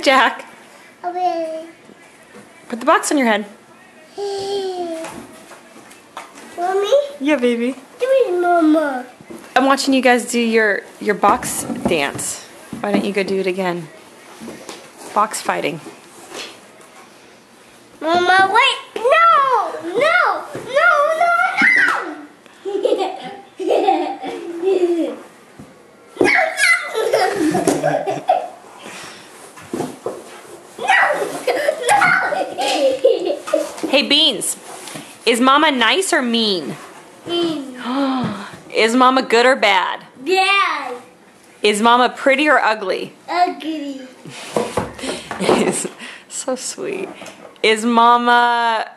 Jack. Okay. Put the box on your head. Mommy? Yeah, baby. Give me Mama. I'm watching you guys do your box dance. Why don't you go do it again? Box fighting. Mama, wait! No! No! No! No! Hey, Beans. Is Mama nice or mean? Is Mama good or bad? Bad. Is Mama pretty or ugly? Ugly. So sweet. Is Mama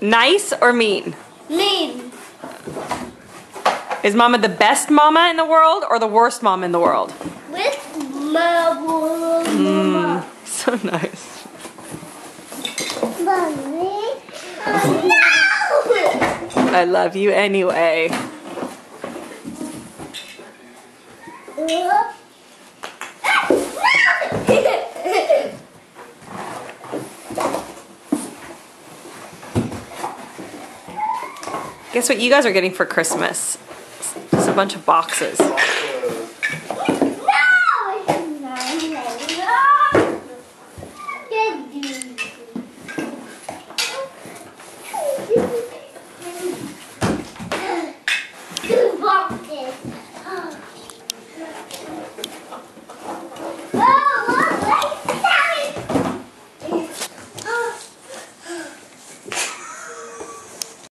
nice or mean? Mean. Is Mama the best mama in the world or the worst mom in the world? With Mama. So nice. Mommy. No! I love you anyway. Guess what you guys are getting for Christmas? Just a bunch of boxes.